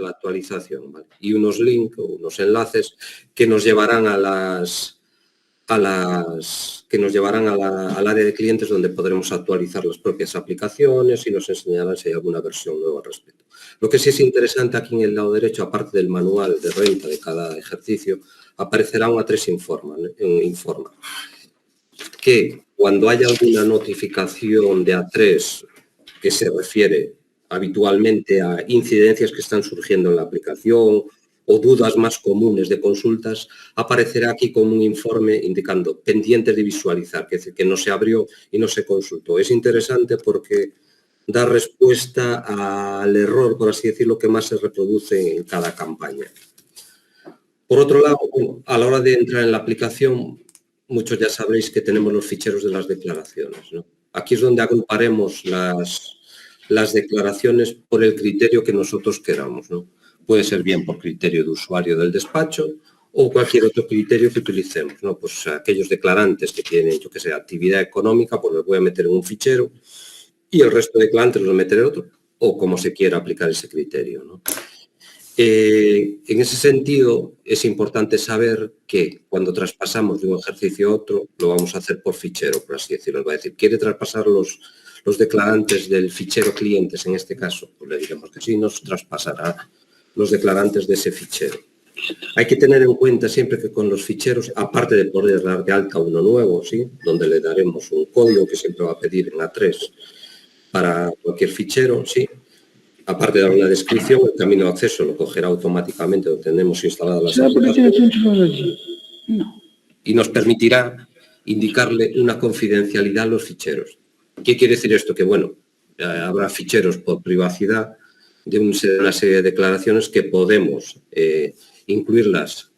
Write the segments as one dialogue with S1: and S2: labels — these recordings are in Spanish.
S1: la actualización, ¿vale? Y unos links o unos enlaces que nos llevarán al área de clientes donde podremos actualizar las propias aplicaciones y nos enseñarán si hay alguna versión nueva al respecto. Lo que sí es interesante aquí en el lado derecho, aparte del manual de renta de cada ejercicio, aparecerá un A3 informa que cuando haya alguna notificación de A3 que se refiere habitualmente a incidencias que están surgiendo en la aplicación o dudas más comunes de consultas, aparecerá aquí como un informe indicando pendientes de visualizar, que es decir, que no se abrió y no se consultó. Es interesante porque da respuesta al error, por así decirlo, que más se reproduce en cada campaña. Por otro lado, a la hora de entrar en la aplicación, muchos ya sabréis que tenemos los ficheros de las declaraciones, ¿no? Aquí es donde agruparemos las declaraciones por el criterio que nosotros queramos, ¿no? Puede ser bien por criterio de usuario del despacho o cualquier otro criterio que utilicemos, ¿no? Pues aquellos declarantes que tienen, yo que sé, actividad económica, pues los voy a meter en un fichero y el resto de declarantes los meteré en otro, o como se quiera aplicar ese criterio, ¿no? En ese sentido, es importante saber que cuando traspasamos de un ejercicio a otro, lo vamos a hacer por fichero, por así decirlo. Va a decir, ¿quiere traspasar los declarantes del fichero clientes en este caso? Pues le diremos que sí, nos traspasará los declarantes de ese fichero. Hay que tener en cuenta siempre que con los ficheros, aparte de poder dar de alta uno nuevo, ¿sí? Donde le daremos un código que siempre va a pedir en A3 para cualquier fichero, ¿sí? Aparte de dar una descripción, el camino de acceso lo cogerá automáticamente donde tenemos instaladas las aplicaciones y nos permitirá indicarle una confidencialidad a los ficheros. ¿Qué quiere decir esto? Que, bueno, habrá ficheros por privacidad de una serie de declaraciones que podemos incluirlas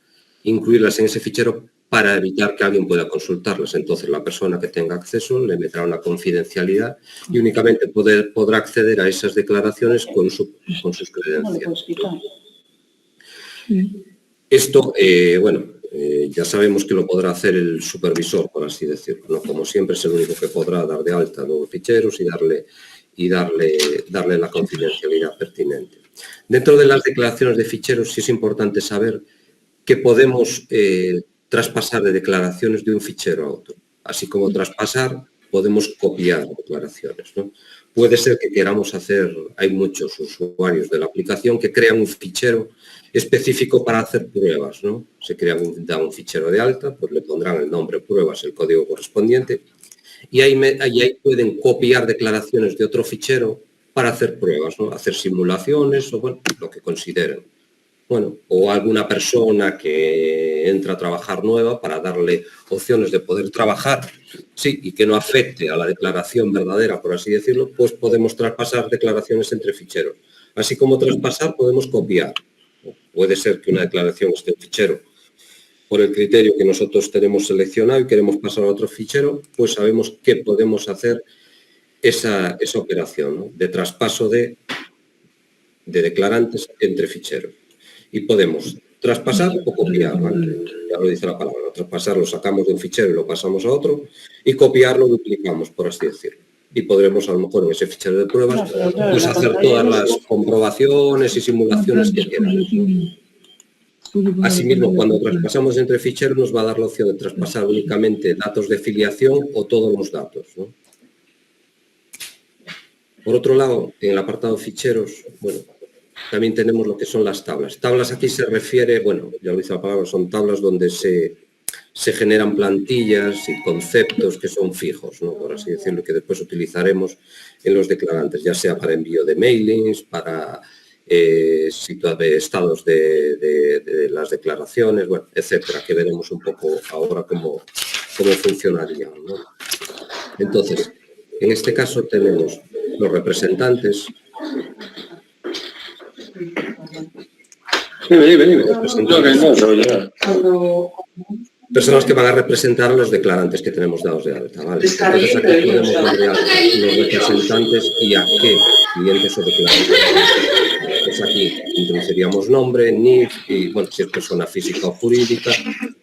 S1: en ese fichero para evitar que alguien pueda consultarlas. Entonces, la persona que tenga acceso le meterá una confidencialidad y únicamente podrá acceder a esas declaraciones con sus credenciales. Esto, ya sabemos que lo podrá hacer el supervisor, por así decirlo, ¿no? Como siempre es el único que podrá dar de alta nuevos ficheros y darle la confidencialidad pertinente. Dentro de las declaraciones de ficheros sí es importante saber que podemos traspasar de declaraciones de un fichero a otro. Así como traspasar, podemos copiar declaraciones, ¿no? Puede ser que queramos hay muchos usuarios de la aplicación que crean un fichero específico para hacer pruebas, ¿no? Se da un fichero de alta, pues le pondrán el nombre pruebas, el código correspondiente, y ahí pueden copiar declaraciones de otro fichero para hacer pruebas, ¿no? Hacer simulaciones o, bueno, lo que consideren. Bueno, o alguna persona que entra a trabajar nueva para darle opciones de poder trabajar, sí, y que no afecte a la declaración verdadera, por así decirlo, pues podemos traspasar declaraciones entre ficheros. Así como traspasar, podemos copiar. Puede ser que una declaración esté en fichero por el criterio que nosotros tenemos seleccionado y queremos pasar a otro fichero, pues sabemos que podemos hacer esa operación, ¿no? De traspaso de declarantes entre ficheros. Y podemos traspasar o copiar, ¿vale? Ya lo dice la palabra. Traspasar lo sacamos de un fichero y lo pasamos a otro, y copiar lo duplicamos, por así decirlo. Y podremos, a lo mejor, en ese fichero de pruebas, pues hacer todas las comprobaciones y simulaciones que queramos, ¿no? Asimismo, cuando traspasamos entre ficheros, nos va a dar la opción de traspasar únicamente datos de filiación o todos los datos, ¿no? Por otro lado, en el apartado ficheros, bueno, también tenemos lo que son las tablas. Tablas aquí se refiere, bueno, ya lo dice la palabra, son tablas donde se generan plantillas y conceptos que son fijos, ¿no? Por así decirlo, que después utilizaremos en los declarantes, ya sea para envío de mailings, para estados de las declaraciones, bueno, etcétera, que veremos un poco ahora cómo funcionarían, ¿no? Entonces, en este caso tenemos los representantes. Personas que van a representar a los declarantes que tenemos dados de alta, ¿vale? Entonces aquí podemos dar de alta los representantes y a qué clientes o declarantes. Pues aquí introduciríamos nombre, NIF, y bueno, si es persona física o jurídica,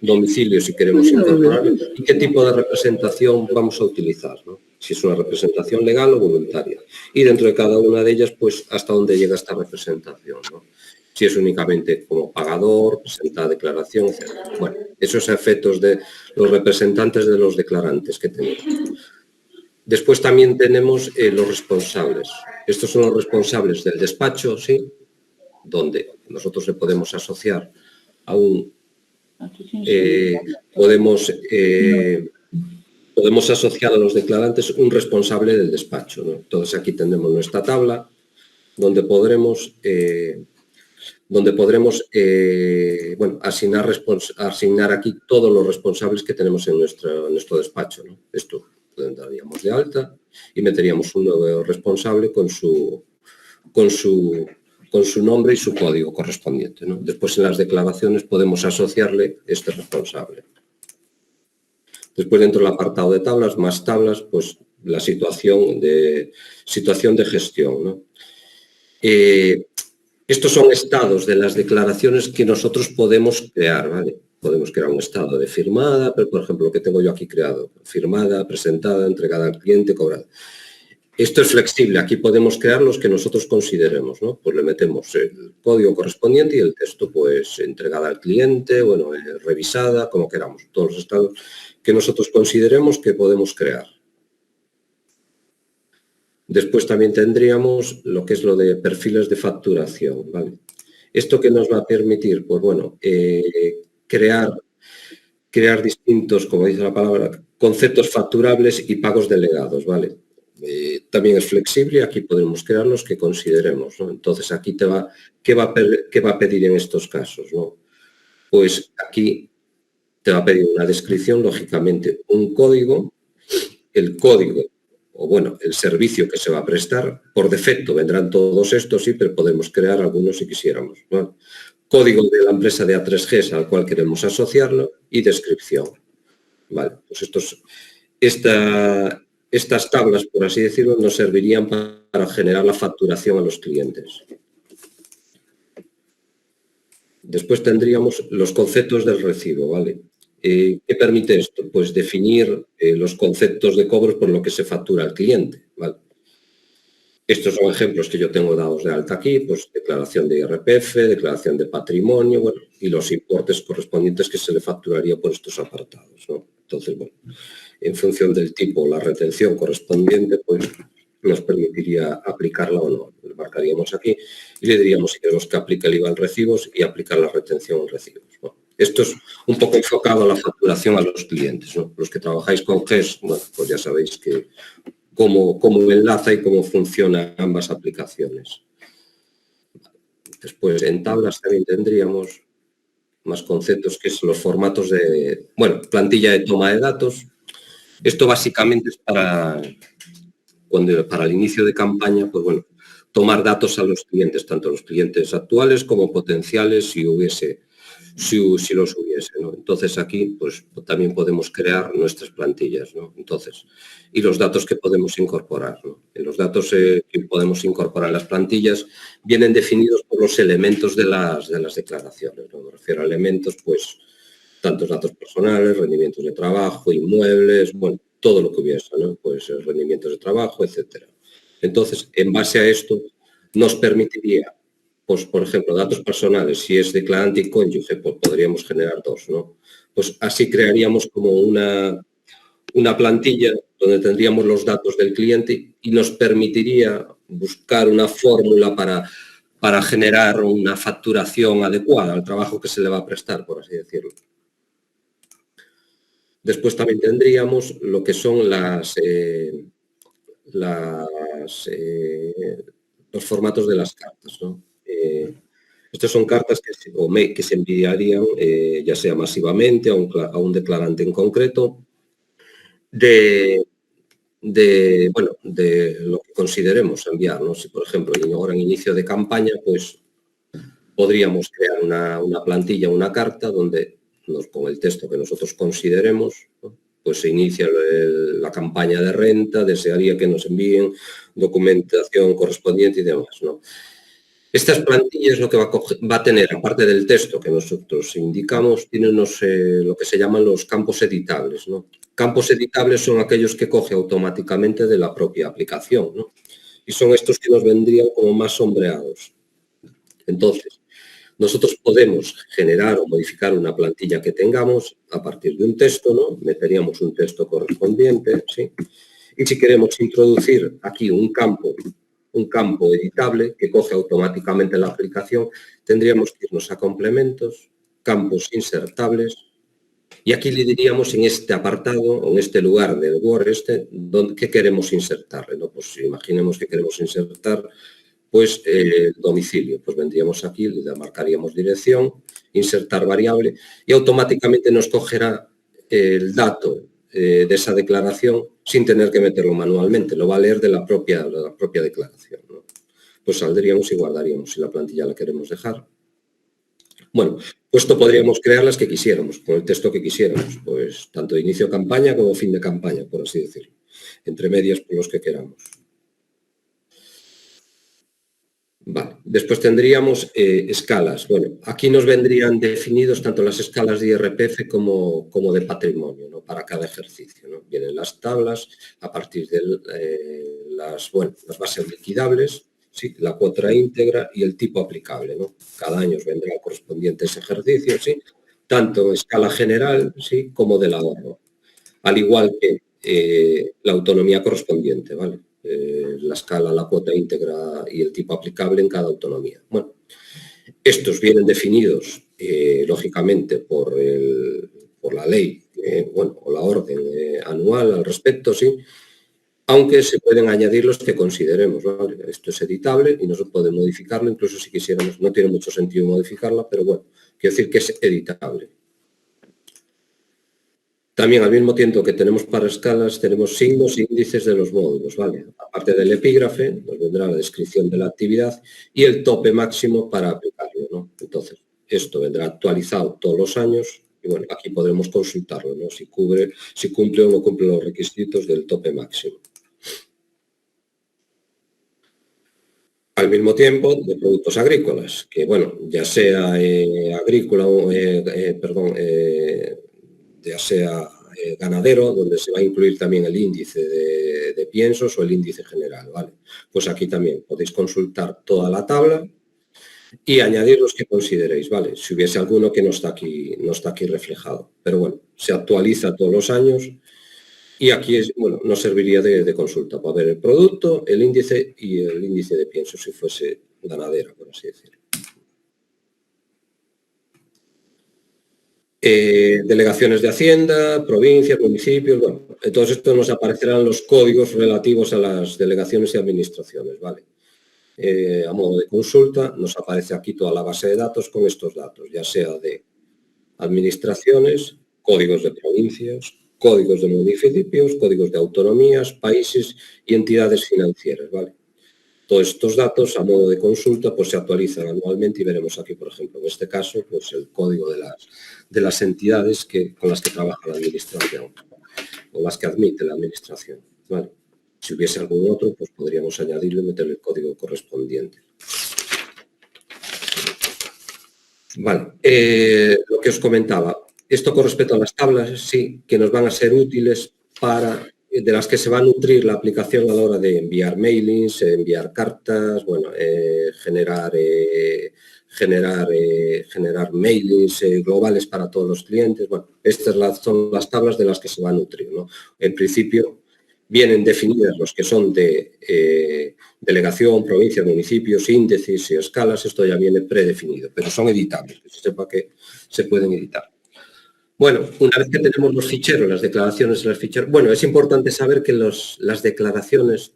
S1: domicilio si queremos incorporarlo, y qué tipo de representación vamos a utilizar, ¿no? Si es una representación legal o voluntaria. Y dentro de cada una de ellas, pues hasta dónde llega esta representación, ¿no? si es únicamente como pagador, presenta declaración, etc. Bueno, esos efectos de los representantes de los declarantes que tenemos. Después también tenemos los responsables. Estos son los responsables del despacho, ¿sí? Donde nosotros le podemos asociar a un... podemos asociar a los declarantes un responsable del despacho, ¿no? Entonces aquí tenemos nuestra tabla donde podremos bueno, asignar aquí todos los responsables que tenemos en nuestro despacho, ¿no? Esto lo daríamos de alta y meteríamos un nuevo responsable con su nombre y su código correspondiente, ¿no? Después en las declaraciones podemos asociarle este responsable. Después dentro del apartado de tablas, más tablas, pues la situación de gestión, ¿no? Estos son estados de las declaraciones que nosotros podemos crear, ¿vale? Podemos crear un estado de firmada, pero por ejemplo lo que tengo yo aquí creado, firmada, presentada, entregada al cliente, cobrada. Esto es flexible, aquí podemos crear los que nosotros consideremos, ¿no? Pues le metemos el código correspondiente y el texto, pues entregada al cliente, bueno, revisada, como queramos, todos los estados que nosotros consideremos que podemos crear. Después también tendríamos lo que es lo de perfiles de facturación, ¿vale? ¿Esto qué nos va a permitir? Pues bueno, crear distintos, como dice la palabra, conceptos facturables y pagos delegados, ¿vale? También es flexible, aquí podemos crear los que consideremos, ¿no? Entonces aquí ¿qué va a pedir en estos casos, ¿no? Pues aquí te va a pedir una descripción, lógicamente, un código, el código, o bueno, el servicio que se va a prestar. Por defecto vendrán todos estos, sí, pero podemos crear algunos si quisiéramos, ¿no? Código de la empresa de A3Gs al cual queremos asociarlo y descripción. Vale, pues estas tablas, por así decirlo, nos servirían para generar la facturación a los clientes. Después tendríamos los conceptos del recibo, ¿vale? ¿Qué permite esto? Pues definir los conceptos de cobros por lo que se factura al cliente, ¿vale? Estos son ejemplos que yo tengo dados de alta aquí, pues declaración de IRPF, declaración de patrimonio, bueno, y los importes correspondientes que se le facturaría por estos apartados, ¿no? Entonces, bueno, en función del tipo, la retención correspondiente, pues nos permitiría aplicarla o no. Le marcaríamos aquí y le diríamos si queremos que aplique el IVA en recibos y aplicar la retención en recibos. Bueno, esto es un poco enfocado a la facturación a los clientes, ¿no? Los que trabajáis con GES, bueno, pues ya sabéis que cómo enlaza y cómo funcionan ambas aplicaciones. Después, en tablas también tendríamos más conceptos, que son los formatos de, bueno, plantilla de toma de datos. Esto básicamente es para el inicio de campaña, pues bueno, tomar datos a los clientes, tanto los clientes actuales como potenciales, si los hubiese, ¿no? Entonces aquí pues también podemos crear nuestras plantillas, ¿no? Entonces, y los datos que podemos incorporar, ¿no? Los datos que podemos incorporar en las plantillas vienen definidos por los elementos de las declaraciones, ¿no? Me refiero a elementos, pues, tantos datos personales, rendimientos de trabajo, inmuebles, bueno, todo lo que hubiese, ¿no? Pues rendimientos de trabajo, etcétera. Entonces, en base a esto, nos permitiría, pues, por ejemplo, datos personales, si es declarante y cónyuge, pues podríamos generar dos, ¿no? Pues así crearíamos como una plantilla donde tendríamos los datos del cliente y nos permitiría buscar una fórmula para generar una facturación adecuada al trabajo que se le va a prestar, por así decirlo. Después también tendríamos lo que son los formatos de las cartas, ¿no? Estas son cartas que se enviarían ya sea masivamente a un declarante en concreto de lo que consideremos enviar, ¿no? Si, por ejemplo, ahora en inicio de campaña, pues podríamos crear una plantilla, una carta donde con el texto que nosotros consideremos, ¿no? Pues se inicia la campaña de renta, desearía que nos envíen documentación correspondiente y demás, ¿no? Estas plantillas lo que va a tener, aparte del texto que nosotros indicamos, tiene lo que se llaman los campos editables, ¿no? Campos editables son aquellos que coge automáticamente de la propia aplicación, ¿no? Y son estos que nos vendrían como más sombreados. Entonces, nosotros podemos generar o modificar una plantilla que tengamos a partir de un texto, ¿no? Meteríamos un texto correspondiente, ¿sí? Y si queremos introducir aquí un campo editable que coge automáticamente la aplicación, tendríamos que irnos a complementos, campos insertables, y aquí le diríamos en este apartado, o en este lugar del Word, ¿qué queremos insertarle? ¿No? Pues imaginemos que queremos insertar pues domicilio, pues vendríamos aquí, le marcaríamos dirección, insertar variable y automáticamente nos cogerá el dato de esa declaración sin tener que meterlo manualmente, lo va a leer de la propia declaración, ¿no? Pues saldríamos y guardaríamos si la plantilla la queremos dejar. Bueno, pues esto podríamos crear las que quisiéramos, con el texto que quisiéramos, pues tanto de inicio de campaña como fin de campaña, por así decirlo, entre medias por los que queramos. Vale. Después tendríamos escalas. Bueno, aquí nos vendrían definidos tanto las escalas de IRPF como de patrimonio, ¿no? Para cada ejercicio, ¿no? Vienen las tablas a partir de las bases liquidables, ¿sí? La cuota íntegra y el tipo aplicable, ¿no? Cada año os vendrá correspondiente ese ejercicio, ¿sí? Tanto en escala general, ¿sí? Como del ahorro. Al igual que la autonomía correspondiente, ¿vale? La escala, la cuota íntegra y el tipo aplicable en cada autonomía. Bueno, estos vienen definidos, lógicamente, por la ley, o la orden anual al respecto, sí, aunque se pueden añadir los que consideremos, ¿vale? Esto es editable y nosotros podemos modificarlo, incluso si quisiéramos, no tiene mucho sentido modificarla, pero bueno, quiero decir que es editable. También, al mismo tiempo que tenemos para escalas, tenemos signos e índices de los módulos, ¿vale? Aparte del epígrafe, nos vendrá la descripción de la actividad y el tope máximo para aplicarlo, ¿no? Entonces, esto vendrá actualizado todos los años y, bueno, aquí podremos consultarlo, ¿no? Si cumple o no cumple los requisitos del tope máximo. Al mismo tiempo, de productos agrícolas, que, bueno, ya sea agrícola, ya sea ganadero, donde se va a incluir también el índice de piensos o el índice general, ¿vale? Pues aquí también podéis consultar toda la tabla y añadir los que consideréis, ¿vale? Si hubiese alguno que no está aquí reflejado. Pero bueno, se actualiza todos los años y aquí nos serviría de consulta para ver el producto, el índice y el índice de piensos si fuese ganadera, por así decirlo. Delegaciones de Hacienda, provincias, municipios, bueno, todos estos nos aparecerán los códigos relativos a las delegaciones y administraciones, ¿vale? A modo de consulta, nos aparece aquí toda la base de datos con estos datos, ya sea de administraciones, códigos de provincias, códigos de municipios, códigos de autonomías, países y entidades financieras, ¿vale? Todos estos datos, a modo de consulta, pues se actualizan anualmente y veremos aquí, por ejemplo, en este caso, pues el código de las entidades con las que trabaja la administración o las que admite la administración, ¿vale? Si hubiese algún otro, pues podríamos añadirlo y meterle el código correspondiente. Vale, lo que os comentaba, esto con respecto a las tablas, sí, que nos van a ser útiles de las que se va a nutrir la aplicación a la hora de enviar mailings, enviar cartas, bueno, generar mailings globales para todos los clientes. Bueno, estas son las tablas de las que se va a nutrir, ¿no? En principio, vienen definidas los que son de delegación, provincias, municipios, índices y escalas. Esto ya viene predefinido, pero son editables, que se sepa que se pueden editar. Bueno, una vez que tenemos los ficheros, las declaraciones y los ficheros, bueno, es importante saber que las declaraciones,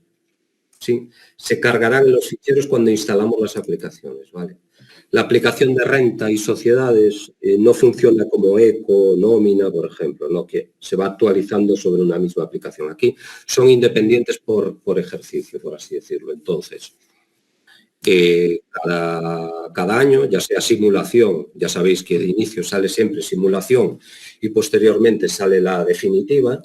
S1: ¿sí?, se cargarán en los ficheros cuando instalamos las aplicaciones, ¿vale? La aplicación de renta y sociedades no funciona como eco, nómina, por ejemplo, ¿no? Que se va actualizando sobre una misma aplicación. Aquí son independientes por ejercicio, por así decirlo. Entonces, cada año, ya sea simulación, ya sabéis que de inicio sale siempre simulación y posteriormente sale la definitiva,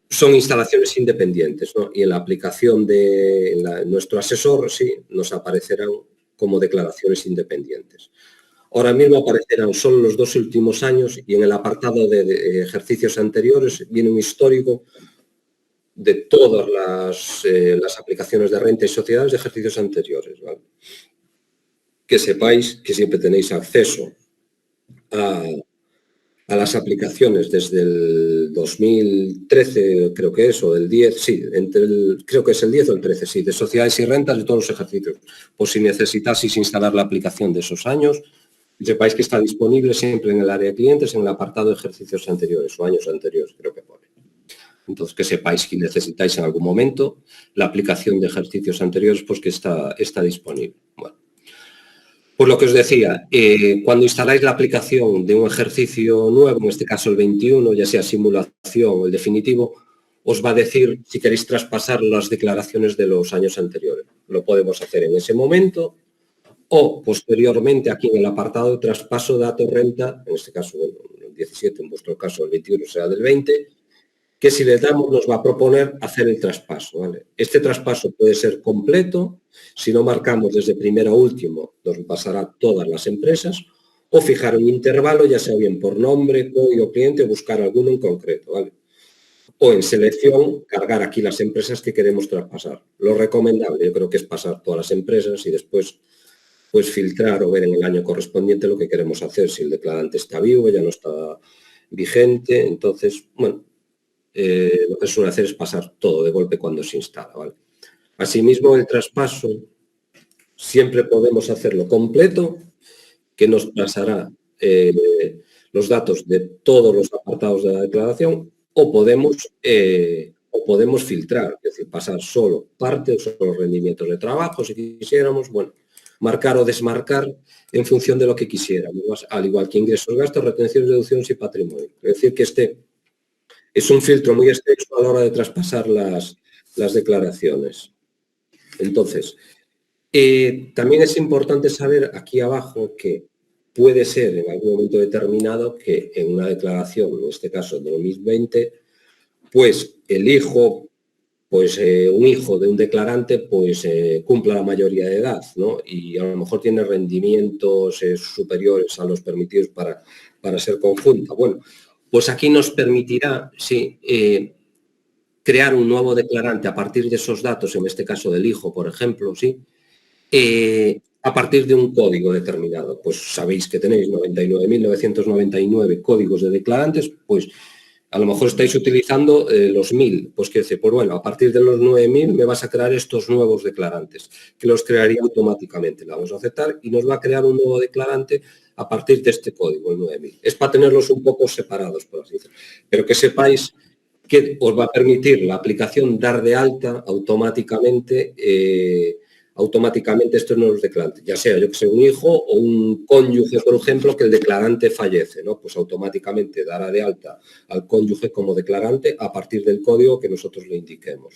S1: son instalaciones independientes, ¿no? Y en la aplicación de nuestro asesor, sí, nos aparecerán como declaraciones independientes. Ahora mismo aparecerán solo los 2 últimos años y en el apartado de ejercicios anteriores viene un histórico de todas las aplicaciones de renta y sociedades de ejercicios anteriores, ¿vale? Que sepáis que siempre tenéis acceso a las aplicaciones desde el 2013, creo que es, o del 10, sí, creo que es el 10 o el 13, sí, de sociedades y rentas de todos los ejercicios. Por si necesitaseis instalar la aplicación de esos años, sepáis que está disponible siempre en el área de clientes, en el apartado de ejercicios anteriores o años anteriores, creo que pone. Entonces, que sepáis que necesitáis en algún momento la aplicación de ejercicios anteriores, pues que está disponible. Bueno. Pues lo que os decía, cuando instaláis la aplicación de un ejercicio nuevo, en este caso el 21, ya sea simulación o el definitivo, os va a decir si queréis traspasar las declaraciones de los años anteriores. Lo podemos hacer en ese momento o posteriormente aquí en el apartado de traspaso de datos renta, en este caso, bueno, el 17, en vuestro caso el 21 será del 20, que si le damos nos va a proponer hacer el traspaso, ¿vale? Este traspaso puede ser completo, si no marcamos desde primero a último, nos pasará a todas las empresas, o fijar un intervalo, ya sea bien por nombre, código cliente, o buscar alguno en concreto, ¿vale? O en selección, cargar aquí las empresas que queremos traspasar. Lo recomendable, yo creo que es pasar todas las empresas y después pues filtrar o ver en el año correspondiente lo que queremos hacer, si el declarante está vivo, ya no está vigente, entonces, bueno, lo que suele hacer es pasar todo de golpe cuando se instala, ¿vale? Asimismo, el traspaso siempre podemos hacerlo completo, que nos pasará los datos de todos los apartados de la declaración, o podemos filtrar, es decir, pasar solo parte o solo rendimientos de trabajo, si quisiéramos, bueno, marcar o desmarcar en función de lo que quisiéramos, al igual que ingresos, gastos, retenciones, deducciones y patrimonio. Es decir, que es un filtro muy estrecho a la hora de traspasar las declaraciones. Entonces, también es importante saber aquí abajo que puede ser en algún momento determinado que en una declaración, en este caso de 2020, pues el hijo, pues un hijo de un declarante, pues cumpla la mayoría de edad, ¿no? Y a lo mejor tiene rendimientos superiores a los permitidos para ser conjunta. Bueno, pues aquí nos permitirá, sí, crear un nuevo declarante a partir de esos datos, en este caso del hijo, por ejemplo, sí, a partir de un código determinado. Pues sabéis que tenéis 99.999 códigos de declarantes, pues a lo mejor estáis utilizando los 1000, pues quiere decir, pues bueno, a partir de los 9000 me vas a crear estos nuevos declarantes, que los crearía automáticamente. Le vamos a aceptar y nos va a crear un nuevo declarante a partir de este código, el 9000. Es para tenerlos un poco separados, por así decirlo. Pero que sepáis que os va a permitir la aplicación dar de alta automáticamente estos nuevos declarantes, ya sea yo que sé un hijo o un cónyuge, por ejemplo, que el declarante fallece, ¿no? Pues automáticamente dará de alta al cónyuge como declarante a partir del código que nosotros le indiquemos.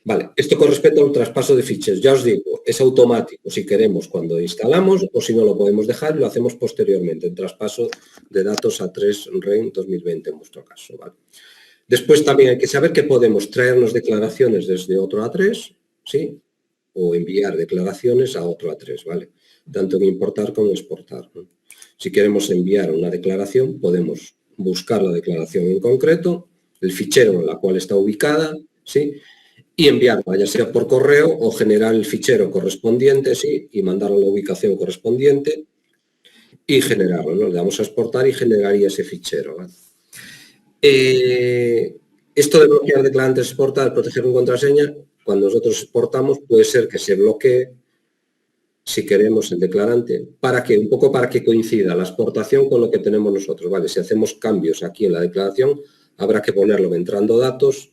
S1: Vale, esto con respecto al traspaso de ficheros, ya os digo, es automático si queremos cuando instalamos o si no lo podemos dejar y lo hacemos posteriormente, el traspaso de datos a 3 REN 2020 en vuestro caso, ¿vale? Después también hay que saber que podemos traernos declaraciones desde otro A3, ¿sí? O enviar declaraciones a otro A3, ¿vale? Tanto en importar como en exportar, ¿no? Si queremos enviar una declaración, podemos buscar la declaración en concreto, el fichero en la cual está ubicada, ¿sí? Y enviarla, ya sea por correo o generar el fichero correspondiente, ¿sí? Y mandarlo a la ubicación correspondiente y generarlo, ¿no? Le damos a exportar y generaría ese fichero, ¿vale? Esto de bloquear declarantes, exportar, proteger con contraseña, cuando nosotros exportamos puede ser que se bloquee, si queremos, el declarante. ¿Para qué? Un poco para que coincida la exportación con lo que tenemos nosotros, ¿vale? Si hacemos cambios aquí en la declaración, habrá que ponerlo entrando datos,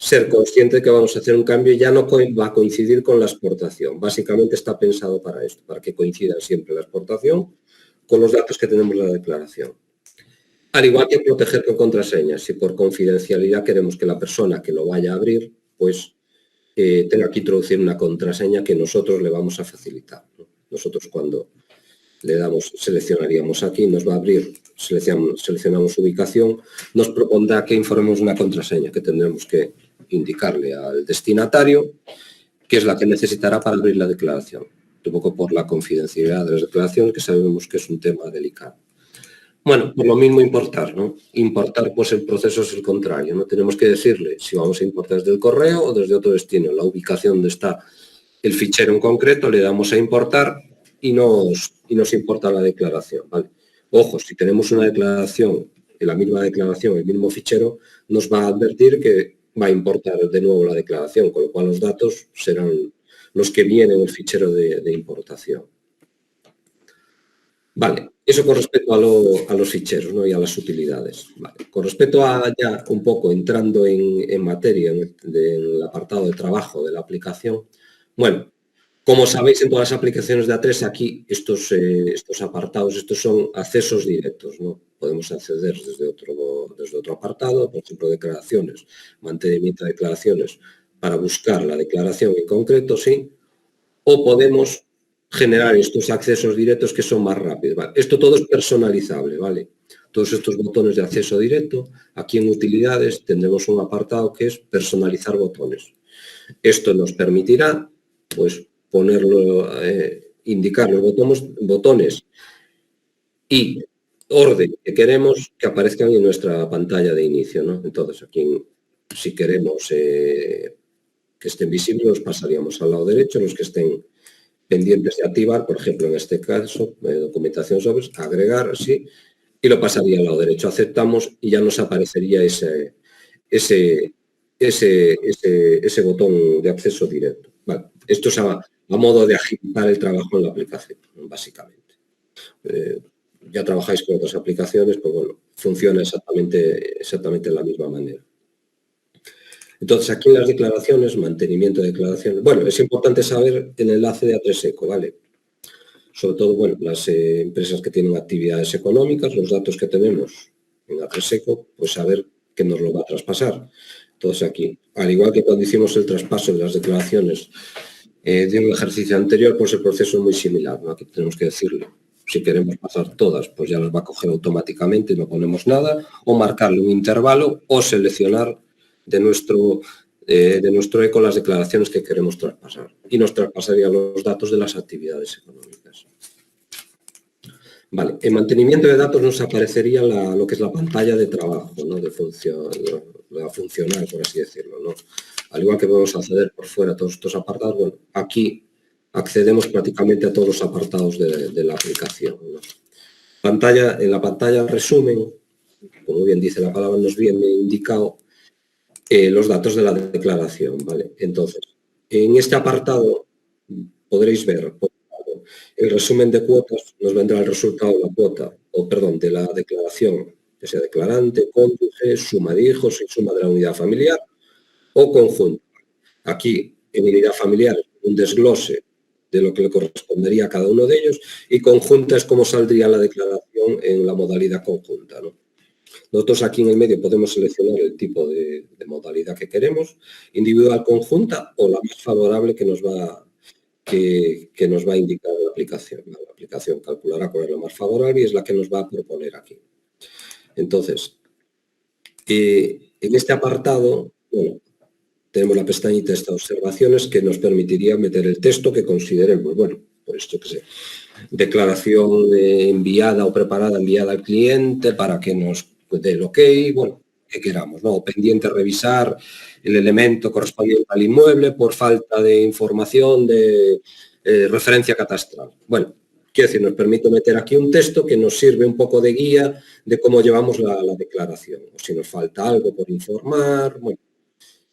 S1: ser consciente de que vamos a hacer un cambio y ya no va a coincidir con la exportación. Básicamente está pensado para esto, para que coincida siempre la exportación con los datos que tenemos en la declaración. Al igual que proteger con contraseñas, si por confidencialidad queremos que la persona que lo vaya a abrir, pues tenga que introducir una contraseña que nosotros le vamos a facilitar, ¿no? Nosotros cuando le damos, seleccionaríamos aquí, nos va a abrir, seleccionamos ubicación, nos propondrá que informemos una contraseña que tendremos que indicarle al destinatario, que es la que necesitará para abrir la declaración, un poco por la confidencialidad de las declaraciones, que sabemos que es un tema delicado. Bueno, por lo mismo importar, ¿no? Importar, pues el proceso es el contrario, ¿no? Tenemos que decirle si vamos a importar desde el correo o desde otro destino, la ubicación donde está el fichero en concreto, le damos a importar y nos importa la declaración, ¿vale? Ojo, si tenemos una declaración, en la misma declaración, el mismo fichero, nos va a advertir que va a importar de nuevo la declaración, con lo cual los datos serán los que vienen en el fichero de importación. Vale, eso con respecto a los ficheros, ¿no? Y a las utilidades. Vale. Con respecto a ya un poco entrando en materia, en el apartado de trabajo de la aplicación, bueno, como sabéis en todas las aplicaciones de A3, aquí estos apartados, estos son accesos directos, ¿no? Podemos acceder desde otro apartado, por ejemplo, declaraciones, mantenimiento de declaraciones, para buscar la declaración en concreto, sí, o podemos generar estos accesos directos que son más rápidos. ¿Vale? Esto todo es personalizable, ¿vale? Todos estos botones de acceso directo, aquí en utilidades tendremos un apartado que es personalizar botones. Esto nos permitirá, pues, ponerlo, indicar los botones y orden que queremos que aparezcan en nuestra pantalla de inicio, ¿no? Entonces, aquí, si queremos que estén visibles, los pasaríamos al lado derecho, los que estén pendientes de activar, por ejemplo, en este caso, documentación sobre, agregar, así, y lo pasaría al lado derecho. Aceptamos y ya nos aparecería ese, ese botón de acceso directo. Vale. Esto es a modo de agilizar el trabajo en la aplicación, básicamente. Ya trabajáis con otras aplicaciones, pues bueno, funciona exactamente de la misma manera. Entonces, aquí en las declaraciones, mantenimiento de declaraciones, bueno, es importante saber el enlace de A3Eco, ¿vale? Sobre todo, bueno, las empresas que tienen actividades económicas, los datos que tenemos en A3Eco, pues saber qué nos lo va a traspasar. Entonces, aquí, al igual que cuando hicimos el traspaso de las declaraciones de un ejercicio anterior, pues el proceso es muy similar, ¿no? Aquí tenemos que decirle, si queremos pasar todas, pues ya las va a coger automáticamente, no ponemos nada, o marcarle un intervalo o seleccionar de nuestro eco las declaraciones que queremos traspasar y nos traspasaría los datos de las actividades económicas. Vale, en mantenimiento de datos nos aparecería lo que es la pantalla de trabajo, ¿no? De función, la funcional, por así decirlo, ¿no? Al igual que podemos acceder por fuera a todos estos apartados, bueno, aquí accedemos prácticamente a todos los apartados de la aplicación, ¿no? En la pantalla resumen, como bien dice la palabra, nos viene indicado los datos de la declaración, ¿vale? Entonces, en este apartado podréis ver, por un lado, el resumen de cuotas, nos vendrá el resultado de la cuota, o perdón, de la declaración, que sea declarante, cónyuge, suma de hijos y suma de la unidad familiar, o conjunto. Aquí, en unidad familiar, un desglose de lo que le correspondería a cada uno de ellos, y conjunta es como saldría la declaración en la modalidad conjunta, ¿no? Nosotros aquí en el medio podemos seleccionar el tipo de modalidad que queremos, individual, conjunta o la más favorable que nos va a indicar la aplicación. La aplicación calculará cuál es la más favorable y es la que nos va a proponer aquí. Entonces, en este apartado, bueno, tenemos la pestañita esta observaciones que nos permitiría meter el texto que consideremos. Bueno, pues esto que sé, declaración enviada o preparada, enviada al cliente para que nos dé el ok, bueno, que queramos, ¿no? O pendiente revisar el elemento correspondiente al inmueble por falta de información de referencia catastral. Bueno, quiero decir, nos permite meter aquí un texto que nos sirve un poco de guía de cómo llevamos la declaración. O si nos falta algo por informar, bueno,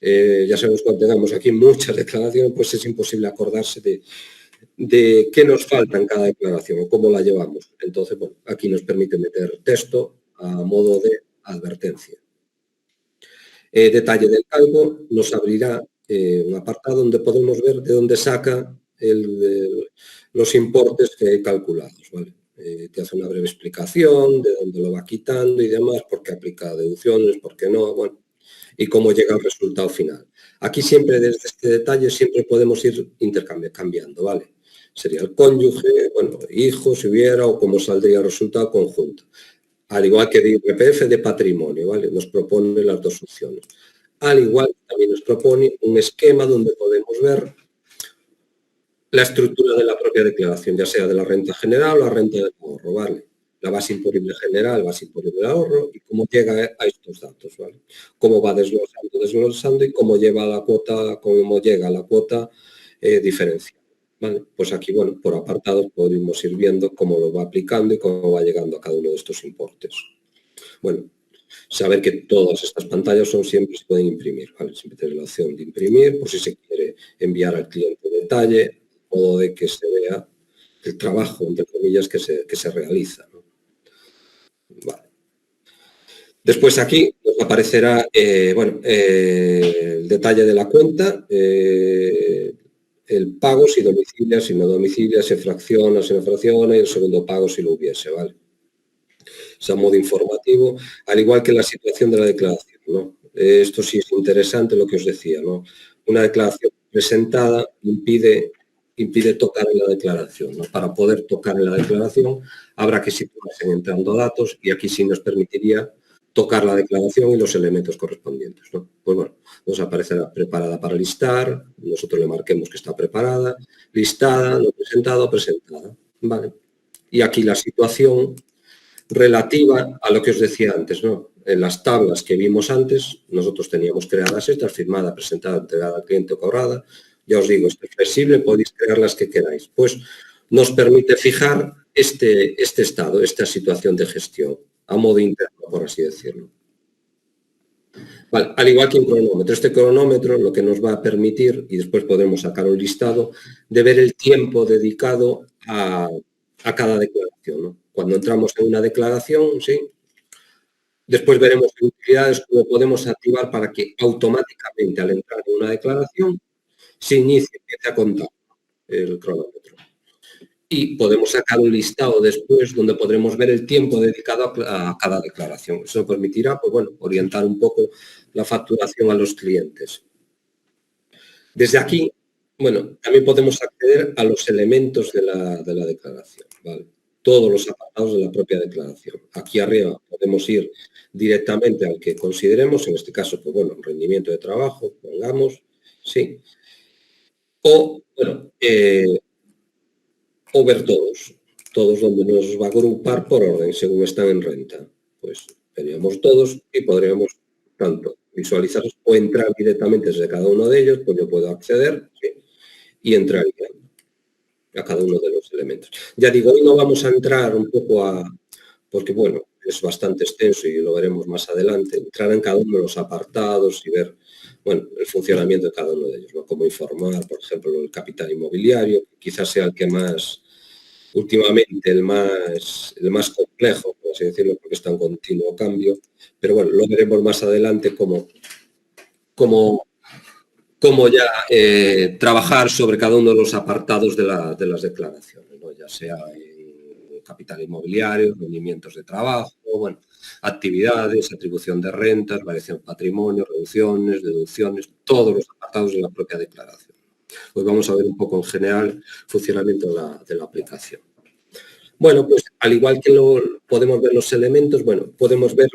S1: ya sabemos cuando tengamos aquí muchas declaraciones, pues es imposible acordarse de qué nos falta en cada declaración o cómo la llevamos. Entonces, bueno, aquí nos permite meter texto a modo de advertencia. Detalle del cargo, nos abrirá un apartado donde podemos ver de dónde saca los importes que he calculados, ¿vale? Te hace una breve explicación de dónde lo va quitando y demás, por qué aplica deducciones, por qué no, bueno, y cómo llega al resultado final. Aquí siempre, desde este detalle, siempre podemos ir cambiando, ¿vale? Sería el cónyuge, bueno, hijo, si hubiera, o cómo saldría el resultado conjunto. Al igual que de IRPF de patrimonio, ¿vale? Nos propone las dos opciones. Al igual también nos propone un esquema donde podemos ver la estructura de la propia declaración, ya sea de la renta general o la renta de ahorro, ¿vale? la base imponible general, base imponible de ahorro, y cómo llega a estos datos, ¿vale? Cómo va desglosando y cómo lleva a la cuota, cómo llega a la cuota diferencial. ¿Vale? Pues aquí, bueno, por apartados podemos ir viendo cómo lo va aplicando y cómo va llegando a cada uno de estos importes. Bueno, saber que todas estas pantallas siempre se pueden imprimir, ¿vale? Siempre tienes la opción de imprimir por si se quiere enviar al cliente detalle o de que se vea el trabajo, entre comillas, que se realiza, ¿no? Vale. Después aquí nos aparecerá el detalle de la cuenta, el pago, si domicilia, si no domicilia, si fracciona, si no fracciona, y el segundo pago si lo hubiese, ¿vale? Es a modo informativo, al igual que la situación de la declaración, ¿no? Esto sí es interesante lo que os decía, ¿no? Una declaración presentada impide tocar en la declaración, ¿no? Para poder tocar en la declaración habrá que situarse entrando datos y aquí sí nos permitiría tocar la declaración y los elementos correspondientes, ¿no? Pues bueno, nos aparecerá preparada para listar, nosotros le marquemos que está preparada, listada, no presentada, presentada, ¿vale? Y aquí la situación relativa a lo que os decía antes, ¿no? En las tablas que vimos antes, nosotros teníamos creadas estas, firmada, presentada, entregada al cliente o cobrada. Ya os digo, esto es flexible, podéis crear las que queráis. Pues nos permite fijar este estado, esta situación de gestión, a modo interno, por así decirlo. Vale, al igual que un cronómetro. Este cronómetro lo que nos va a permitir, y después podremos sacar un listado, de ver el tiempo dedicado a cada declaración, ¿no? Cuando entramos en una declaración, ¿sí? Después veremos en utilidades cómo podemos activar para que automáticamente al entrar en una declaración se empiece a contar el cronómetro. Y podemos sacar un listado después donde podremos ver el tiempo dedicado a cada declaración. Eso nos permitirá, pues bueno, orientar un poco la facturación a los clientes. Desde aquí, bueno, también podemos acceder a los elementos de la declaración, ¿vale? Todos los apartados de la propia declaración. Aquí arriba podemos ir directamente al que consideremos, en este caso, pues bueno, rendimiento de trabajo, pongamos, sí. O, bueno, o ver todos donde nos va a agrupar por orden, según están en renta. Pues veríamos todos y podríamos tanto visualizarlos o entrar directamente desde cada uno de ellos, pues yo puedo acceder, ¿sí? Y entrar a cada uno de los elementos. Ya digo, hoy no vamos a entrar un poco porque bueno, es bastante extenso y lo veremos más adelante, entrar en cada uno de los apartados y ver, bueno, el funcionamiento de cada uno de ellos, ¿no? Cómo informar, por ejemplo, el capital inmobiliario, quizás sea el que más, últimamente, el más complejo, por así decirlo, porque está en continuo cambio, pero bueno, lo veremos más adelante cómo ya trabajar sobre cada uno de los apartados de las declaraciones, ¿no? Ya sea en capital inmobiliario, rendimientos de trabajo, bueno, actividades, atribución de rentas, variación de patrimonio, reducciones, deducciones, todos los apartados de la propia declaración. Hoy vamos a ver un poco en general el funcionamiento de la aplicación. Bueno, pues al igual que podemos ver los elementos, bueno, podemos ver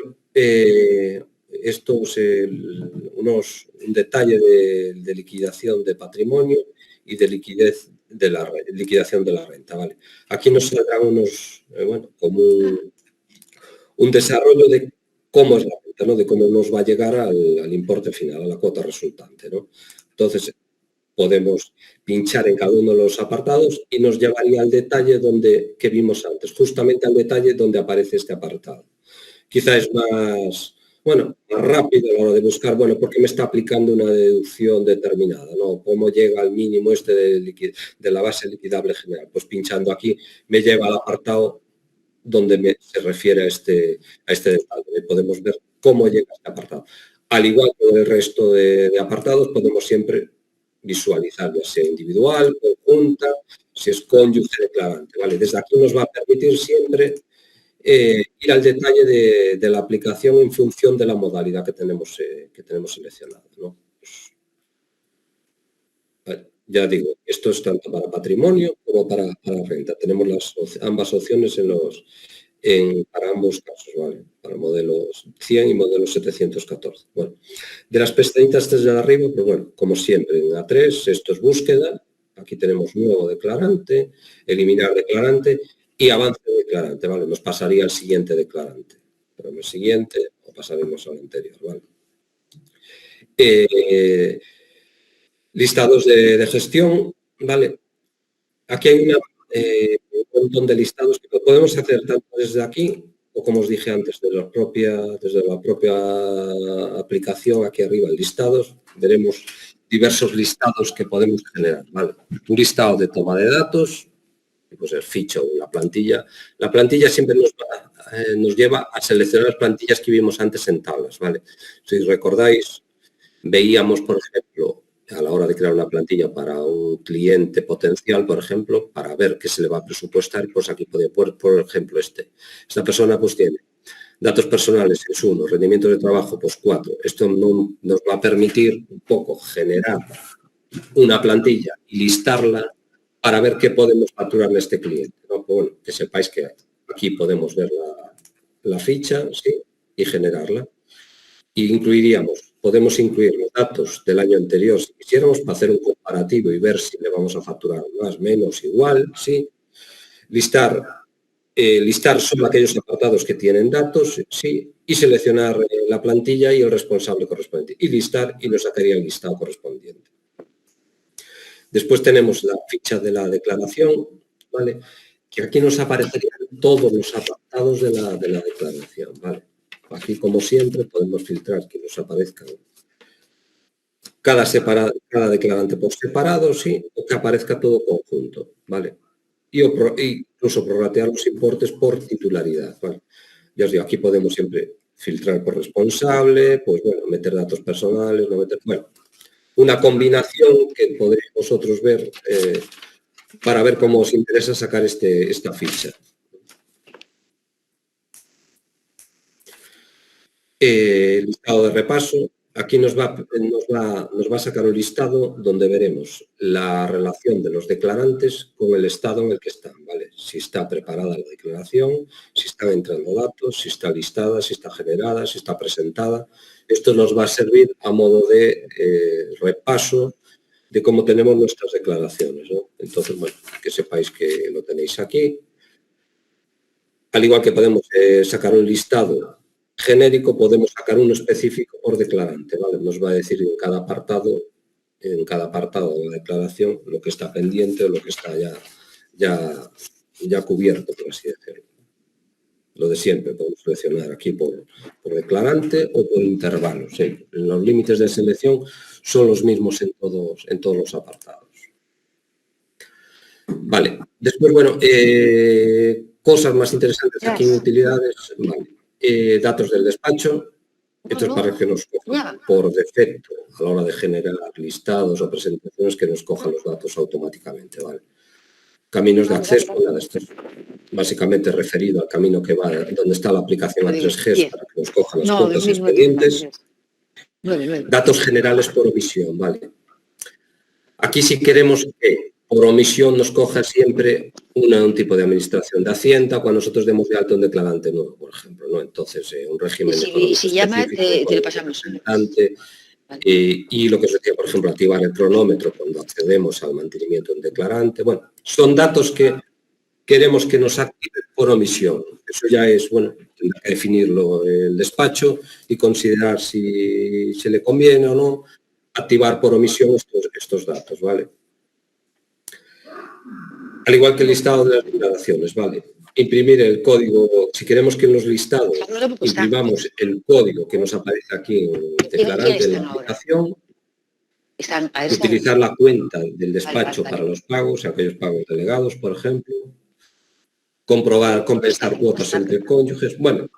S1: un detalle de liquidación de patrimonio y de liquidación de la renta, ¿vale? Aquí nos saldrán como un desarrollo de cómo es la renta, ¿no? De cómo nos va a llegar al importe final, a la cuota resultante, ¿no? Entonces, podemos pinchar en cada uno de los apartados y nos llevaría al detalle que vimos antes, justamente al detalle donde aparece este apartado. Quizá es más rápido a la hora de buscar, bueno, ¿por qué me está aplicando una deducción determinada? ¿No? ¿Cómo llega al mínimo de la base liquidable general? Pues pinchando aquí me lleva al apartado donde se refiere a este detalle. Podemos ver cómo llega a este apartado. Al igual que el resto de apartados, podemos siempre visualizar, ya sea individual, conjunta, si es cónyuge, declarante, ¿vale? Desde aquí nos va a permitir siempre ir al detalle de la aplicación en función de la modalidad que tenemos seleccionada, ¿no? Vale, ya digo, esto es tanto para patrimonio como para renta. Tenemos ambas opciones para ambos casos, ¿vale? Para modelos 100 y modelos 714. Bueno, de las pestañitas desde arriba, pues bueno, como siempre, en A3, esto es búsqueda. Aquí tenemos nuevo declarante, eliminar declarante y avance el declarante, ¿vale? Nos pasaría al siguiente declarante. Pero el siguiente o pasaremos al anterior, ¿vale? Listados de gestión, ¿vale? Aquí hay un montón de listados que podemos hacer tanto desde aquí o, como os dije antes, desde la propia aplicación, aquí arriba en listados, veremos diversos listados que podemos generar, ¿vale? Un listado de toma de datos, pues el ficha o la plantilla. La plantilla siempre nos lleva a seleccionar las plantillas que vimos antes en tablas, ¿vale? Si recordáis, veíamos, por ejemplo, a la hora de crear una plantilla para un cliente potencial, por ejemplo, para ver qué se le va a presupuestar, pues aquí puede poner, por ejemplo, esta persona pues tiene datos personales, es 1, rendimiento de trabajo, pues 4. Esto no nos va a permitir un poco generar una plantilla y listarla para ver qué podemos facturarle a este cliente, ¿no? Pues bueno, que sepáis que aquí podemos ver la ficha, ¿sí? Y generarla. Y podemos incluir los datos del año anterior si quisiéramos para hacer un comparativo y ver si le vamos a facturar más, menos, igual, ¿sí? Listar solo aquellos apartados que tienen datos, ¿sí? Y seleccionar la plantilla y el responsable correspondiente. Y listar y nos sacaría el listado correspondiente. Después tenemos la ficha de la declaración, ¿vale? Que aquí nos aparecerían todos los apartados de la declaración, ¿vale? Aquí, como siempre, podemos filtrar que nos aparezcan cada declarante por separado, sí, o que aparezca todo conjunto, ¿vale? Y incluso prorratear los importes por titularidad, ¿vale? Ya os digo, aquí podemos siempre filtrar por responsable, pues bueno, meter datos personales, no meter... Bueno, una combinación que podréis vosotros ver para ver cómo os interesa sacar esta ficha. El listado de repaso, aquí nos va a sacar un listado donde veremos la relación de los declarantes con el estado en el que están, ¿vale? Si está preparada la declaración, si están entrando datos, si está listada, si está generada, si está presentada. Esto nos va a servir a modo de repaso de cómo tenemos nuestras declaraciones, ¿no? Entonces, bueno, que sepáis que lo tenéis aquí. Al igual que podemos sacar un listado genérico, podemos sacar uno específico por declarante, ¿vale? Nos va a decir en cada apartado de la declaración lo que está pendiente o lo que está ya cubierto, por así decirlo. Lo de siempre, podemos seleccionar aquí por declarante o por intervalo, ¿sí? Los límites de selección son los mismos en todos los apartados. Vale, después, bueno, cosas más interesantes aquí en utilidades, vale. Datos del despacho, esto es para que nos coja por defecto a la hora de generar listados o presentaciones, que nos coja los datos automáticamente, ¿vale? Caminos de acceso, nada, esto es básicamente referido al camino que va donde está la aplicación A3G para que nos coja las cuotas y expedientes. Datos generales por omisión, ¿vale? Aquí sí queremos que por omisión nos coja siempre un tipo de administración de Hacienda cuando nosotros demos de alta un declarante nuevo, por ejemplo, ¿no? Entonces, un régimen económico
S2: si llama, te lo pasamos.
S1: Y lo que os decía, por ejemplo, activar el cronómetro cuando accedemos al mantenimiento de un declarante. Bueno, son datos que queremos que nos activen por omisión. Eso ya es, bueno, tendrá que definirlo el despacho y considerar si se le conviene o no activar por omisión estos datos, ¿vale? Al igual que el listado de las declaraciones, ¿vale? Imprimir el código, si queremos que en los listados imprimamos el código que nos aparece aquí en el declarante de la aplicación, utilizar la cuenta del despacho para los pagos, aquellos pagos delegados, por ejemplo, compensar cuotas entre cónyuges. Bueno,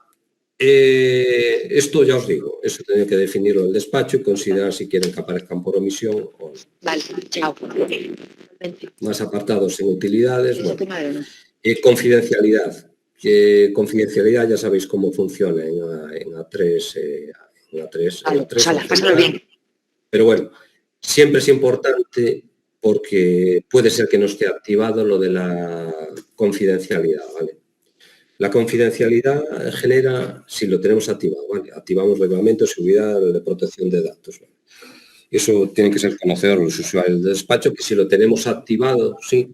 S1: esto ya os digo, eso tiene que definirlo el despacho y considerar si quieren que aparezcan por omisión o no.
S2: Vale, chao.
S1: Más apartados en utilidades. Bueno, confidencialidad. Confidencialidad ya sabéis cómo funciona en A3.
S2: Pásalo bien.
S1: Pero bueno, siempre es importante porque puede ser que no esté activado lo de la confidencialidad, ¿vale? La confidencialidad genera, si lo tenemos activado, ¿vale? Activamos reglamento de seguridad de protección de datos, ¿vale? Eso tienen que ser conocedores los usuarios del despacho, que si lo tenemos activado, sí,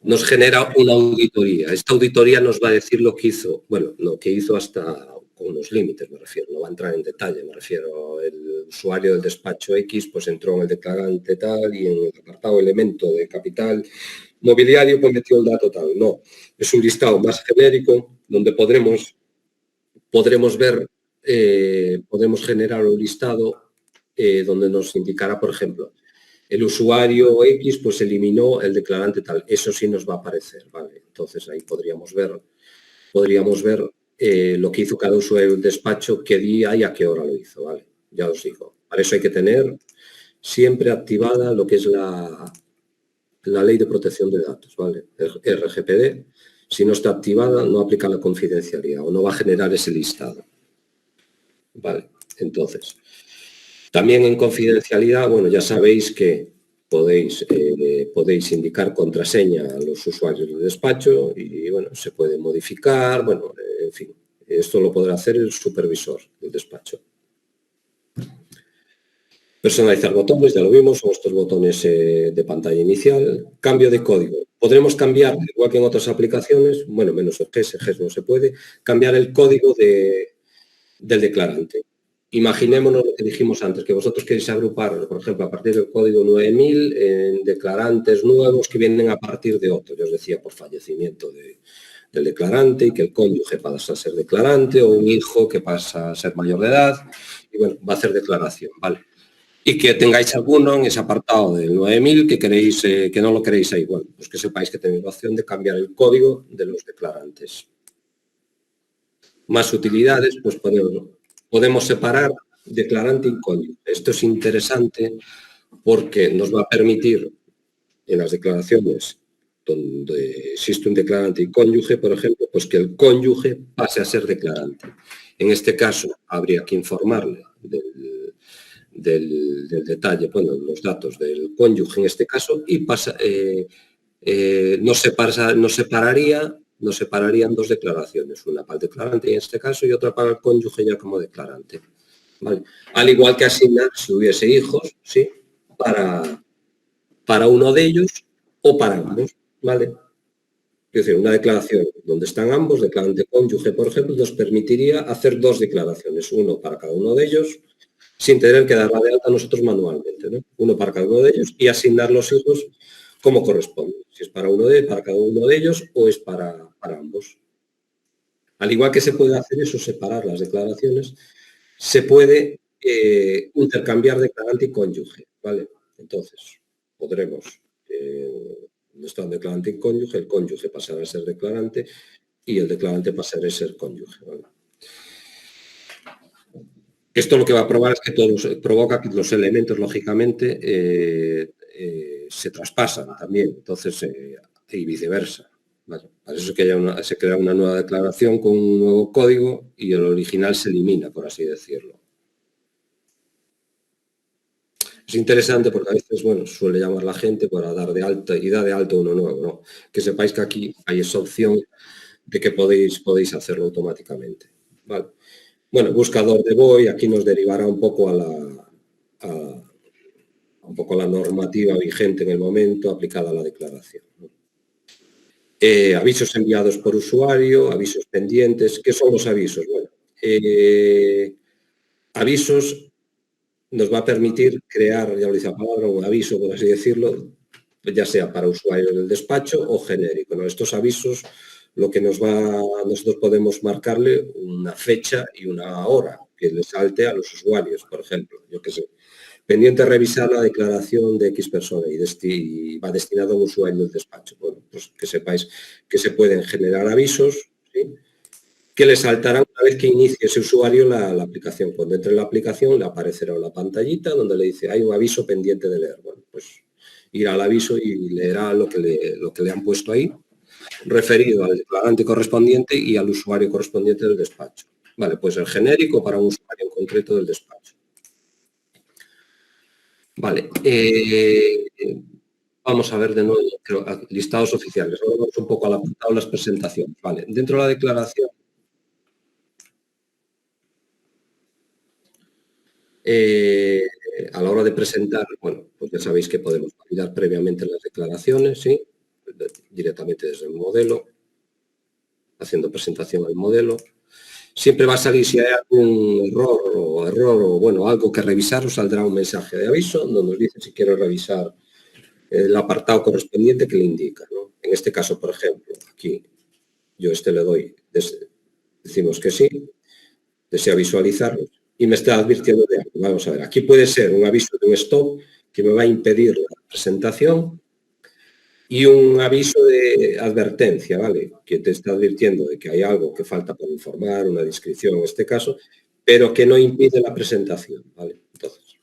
S1: nos genera una auditoría. Esta auditoría nos va a decir lo que hizo, bueno, lo que hizo hasta con unos límites, me refiero, no va a entrar en detalle, me refiero, el usuario del despacho X pues entró en el declarante tal y en el apartado elemento de capital mobiliario pues metió el dato tal. No, es un listado más genérico donde podremos ver, podemos generar un listado donde nos indicará, por ejemplo, el usuario X pues eliminó el declarante tal. Eso sí nos va a aparecer, ¿vale? Entonces ahí podríamos ver lo que hizo cada usuario del despacho, qué día y a qué hora lo hizo, ¿vale? Ya os digo. Para eso hay que tener siempre activada lo que es la ley de protección de datos, ¿vale? El RGPD. Si no está activada, no aplica la confidencialidad o no va a generar ese listado. Vale, entonces, también en confidencialidad, bueno, ya sabéis que podéis indicar contraseña a los usuarios del despacho y, bueno, se puede modificar, bueno, en fin, esto lo podrá hacer el supervisor del despacho. Personalizar botones, ya lo vimos, son estos botones de pantalla inicial. Cambio de código. Podremos cambiar, igual que en otras aplicaciones, bueno, menos el GES no se puede, cambiar el código del declarante. Imaginémonos lo que dijimos antes, que vosotros queréis agrupar, por ejemplo, a partir del código 9000 en declarantes nuevos que vienen a partir de otro. Yo os decía, por fallecimiento del declarante y que el cónyuge pasa a ser declarante o un hijo que pasa a ser mayor de edad y, bueno, va a hacer declaración, ¿vale? Y que tengáis alguno en ese apartado del 9000 que queréis, que no lo queréis ahí. Bueno, pues que sepáis que tenéis la opción de cambiar el código de los declarantes. Más utilidades, pues podemos separar declarante y cónyuge. Esto es interesante porque nos va a permitir en las declaraciones donde existe un declarante y cónyuge, por ejemplo, pues que el cónyuge pase a ser declarante. En este caso, habría que informarle del detalle, bueno, los datos del cónyuge en este caso, y no separarían dos declaraciones, una para el declarante en este caso y otra para el cónyuge ya como declarante. ¿Vale? Al igual que asignar, si hubiese hijos, ¿sí? Para uno de ellos o para ambos, ¿vale? Es decir, una declaración donde están ambos, declarante cónyuge, por ejemplo, nos permitiría hacer dos declaraciones, uno para cada uno de ellos, sin tener que darla de alta nosotros manualmente, ¿no? Uno para cada uno de ellos y asignar los hijos como corresponde, si es para cada uno de ellos o es para ambos. Al igual que se puede hacer eso, separar las declaraciones, se puede intercambiar declarante y cónyuge, ¿vale? Entonces, podremos, donde está un declarante y cónyuge, el cónyuge pasará a ser declarante y el declarante pasará a ser cónyuge, ¿vale? Esto lo que va a probar es que provoca que los elementos, lógicamente, se traspasan también, entonces, y viceversa. ¿Vale? Para eso es que se crea una nueva declaración con un nuevo código y el original se elimina, por así decirlo. Es interesante porque a veces, bueno, suele llamar la gente para dar de alta y da de alta uno nuevo, ¿no? Que sepáis que aquí hay esa opción de que podéis hacerlo automáticamente, ¿vale? Bueno, buscador de BOI, aquí nos derivará un poco a la normativa vigente en el momento aplicada a la declaración, ¿no? Avisos enviados por usuario, avisos pendientes. ¿Qué son los avisos? Bueno, avisos nos va a permitir crear, ya lo dice la palabra, un aviso, por así decirlo, ya sea para usuarios del despacho o genérico, ¿no? Estos avisos, nosotros podemos marcarle una fecha y una hora que le salte a los usuarios, por ejemplo, yo qué sé. Pendiente revisar la declaración de X persona y va destinado a un usuario del despacho. Bueno, pues que sepáis que se pueden generar avisos, ¿sí? Que le saltarán una vez que inicie ese usuario la aplicación. Cuando entre en la aplicación le aparecerá una pantallita donde le dice hay un aviso pendiente de leer. Bueno, pues irá al aviso y leerá lo que le han puesto ahí, referido al declarante correspondiente y al usuario correspondiente del despacho. Vale, pues el genérico para un usuario en concreto del despacho. Vale, vamos a ver de nuevo listados oficiales. Ahora vamos un poco a las presentaciones. Vale, dentro de la declaración, a la hora de presentar, bueno, pues ya sabéis que podemos validar previamente las declaraciones, ¿sí? directamente desde el modelo, haciendo presentación al modelo. Siempre va a salir, si hay algún error o bueno, algo que revisar, os saldrá un mensaje de aviso donde os dice si quiero revisar el apartado correspondiente que le indica, ¿no? En este caso, por ejemplo, aquí yo le doy, decimos que sí, desea visualizarlo y me está advirtiendo de algo. Vamos a ver, aquí puede ser un aviso de un stop que me va a impedir la presentación y un aviso de advertencia, ¿vale? Que te está advirtiendo de que hay algo que falta por informar, una descripción en este caso, pero que no impide la presentación, ¿vale? Entonces,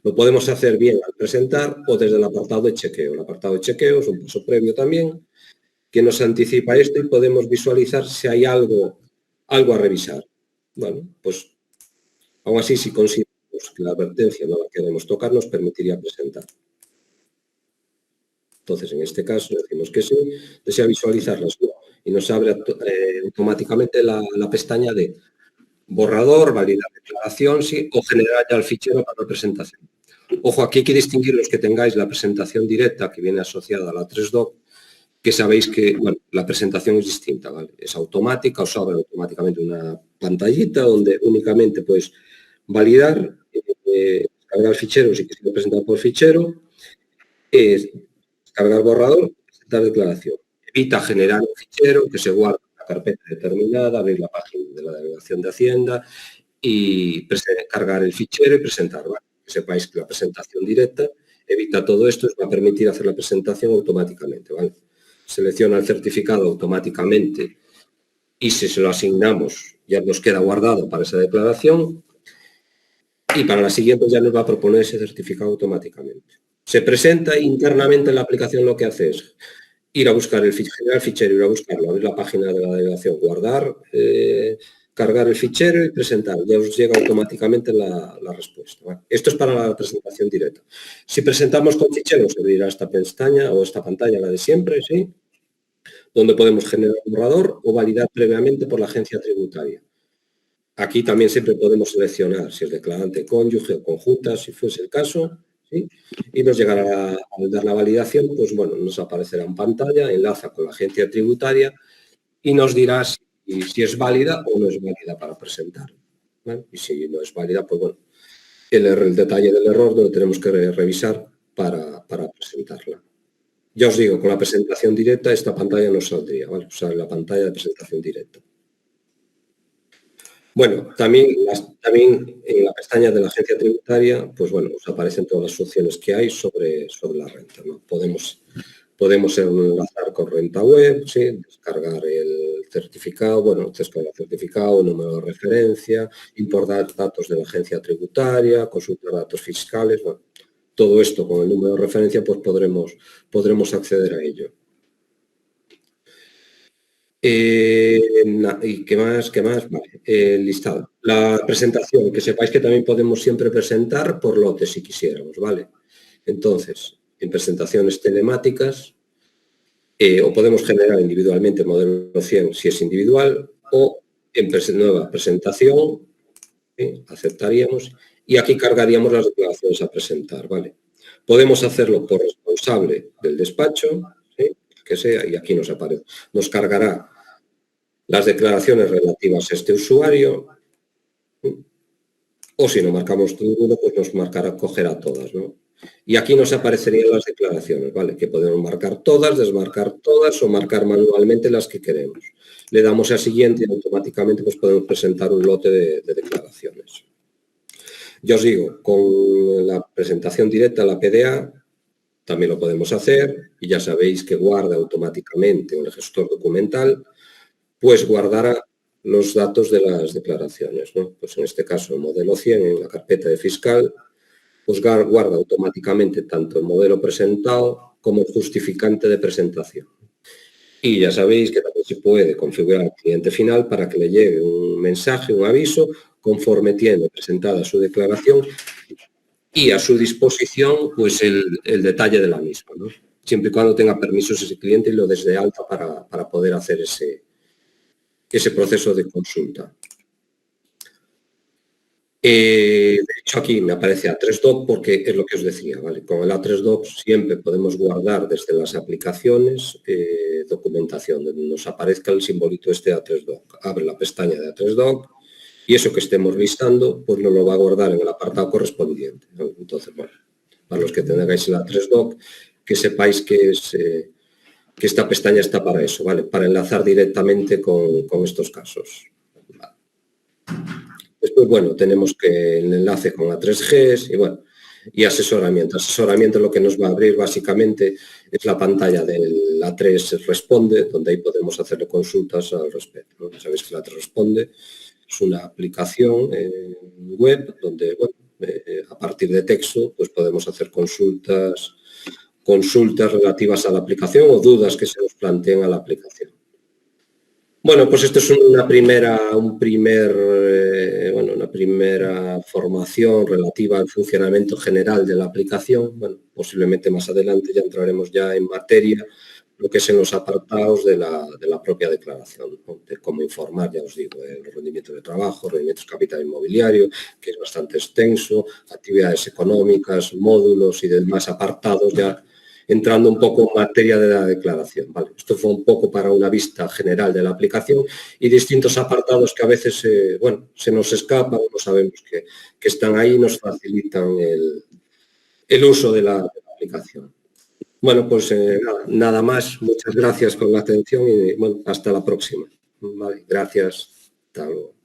S1: lo podemos hacer bien al presentar o desde el apartado de chequeo. El apartado de chequeo es un paso previo también que nos anticipa esto y podemos visualizar si hay algo a revisar. Bueno, pues aún así, si consideramos que la advertencia no la queremos tocar, nos permitiría presentar. Entonces, en este caso, decimos que sí, desea visualizarlas, ¿no? Y nos abre automáticamente la pestaña de borrador, validar declaración, sí, o generar ya el fichero para la presentación. Ojo, aquí hay que distinguir los que tengáis la presentación directa que viene asociada a la 3Doc, que sabéis que bueno, la presentación es distinta, ¿vale? Es automática, os abre automáticamente una pantallita donde únicamente puedes validar, cargar el fichero si quieres presentar por fichero, cargar borrador, presentar declaración. Evita generar un fichero que se guarda en una carpeta determinada, abrir la página de la Delegación de Hacienda y cargar el fichero y presentar, ¿vale? Que sepáis que la presentación directa evita todo esto, os va a permitir hacer la presentación automáticamente, ¿vale? Selecciona el certificado automáticamente y si se lo asignamos ya nos queda guardado para esa declaración y para la siguiente ya nos va a proponer ese certificado automáticamente. Se presenta internamente en la aplicación, lo que hace es ir a buscar el fichero, ir a buscarlo, abrir la página de la delegación, guardar, cargar el fichero y presentar. Ya os llega automáticamente la respuesta, ¿vale? Esto es para la presentación directa. Si presentamos con ficheros, se abrirá esta pestaña o esta pantalla, la de siempre, ¿sí? Donde podemos generar un borrador o validar previamente por la agencia tributaria. Aquí también siempre podemos seleccionar si es declarante cónyuge o conjunta, si fuese el caso, ¿sí? Y nos llegará, al dar la validación, pues bueno, nos aparecerá en pantalla, enlaza con la agencia tributaria y nos dirá si es válida o no es válida para presentar, ¿vale? Y si no es válida, pues bueno, el detalle del error lo tenemos que revisar para presentarla. Ya os digo, con la presentación directa esta pantalla no saldría, ¿vale? O sea, la pantalla de presentación directa. Bueno, también en la pestaña de la agencia tributaria, pues bueno, os aparecen todas las opciones que hay sobre la renta, ¿no? Podemos enlazar con renta web, ¿sí? Descargar el certificado, bueno, descargar el certificado, número de referencia, importar datos de la agencia tributaria, consultar datos fiscales, bueno, todo esto con el número de referencia, pues podremos acceder a ello. ¿Y qué más? Vale, listado. La presentación, que sepáis que también podemos siempre presentar por lotes si quisiéramos, ¿vale? Entonces, en presentaciones telemáticas, o podemos generar individualmente el modelo 100 si es individual, o en nueva presentación, ¿sí? Aceptaríamos, y aquí cargaríamos las declaraciones a presentar, ¿vale? Podemos hacerlo por responsable del despacho, ¿sí? Que sea, y aquí nos cargará las declaraciones relativas a este usuario, o si no marcamos ninguno, pues nos cogerá todas, ¿no? Y aquí nos aparecerían las declaraciones, ¿vale? Que podemos marcar todas, desmarcar todas o marcar manualmente las que queremos. Le damos a siguiente y automáticamente pues podemos presentar un lote de declaraciones. Ya os digo, con la presentación directa, la PDA, también lo podemos hacer y ya sabéis que guarda automáticamente en el gestor documental, pues guardará los datos de las declaraciones, ¿no? Pues en este caso el modelo 100 en la carpeta de fiscal, pues guarda automáticamente tanto el modelo presentado como el justificante de presentación. Y ya sabéis que también se puede configurar al cliente final para que le llegue un mensaje, un aviso, conforme tiene presentada su declaración y a su disposición pues el detalle de la misma, ¿no? Siempre y cuando tenga permisos ese cliente y lo des de alta para poder hacer ese proceso de consulta. de hecho, aquí me aparece A3Doc porque es lo que os decía, ¿vale? Con el A3Doc siempre podemos guardar desde las aplicaciones documentación, donde nos aparezca el simbolito este A3Doc. Abre la pestaña de A3Doc y eso que estemos listando, pues nos lo va a guardar en el apartado correspondiente, ¿no? Entonces, bueno, para los que tengáis el A3Doc, que sepáis que esta pestaña está para eso, ¿vale? Para enlazar directamente con estos casos. Vale. Después, bueno, tenemos que el enlace con A3Gs y, bueno, y asesoramiento. Asesoramiento lo que nos va a abrir básicamente es la pantalla del A3 Responde, donde ahí podemos hacerle consultas al respecto, ¿no? Ya sabéis que el A3 Responde es una aplicación web donde, bueno, a partir de texto, pues podemos hacer consultas relativas a la aplicación o dudas que se nos planteen a la aplicación. Bueno, pues esto es una primera formación relativa al funcionamiento general de la aplicación. Bueno, posiblemente más adelante ya entraremos ya en materia, lo que es en los apartados de la propia declaración, ¿no? De cómo informar, ya os digo, el rendimiento de trabajo, rendimientos de capital inmobiliario, que es bastante extenso, actividades económicas, módulos y demás apartados ya entrando un poco en materia de la declaración. ¿Vale? Esto fue un poco para una vista general de la aplicación y distintos apartados que a veces se nos escapan, no sabemos que están ahí y nos facilitan el uso de la aplicación. Bueno, pues nada más. Muchas gracias por la atención y bueno, hasta la próxima. Vale, gracias. Hasta luego.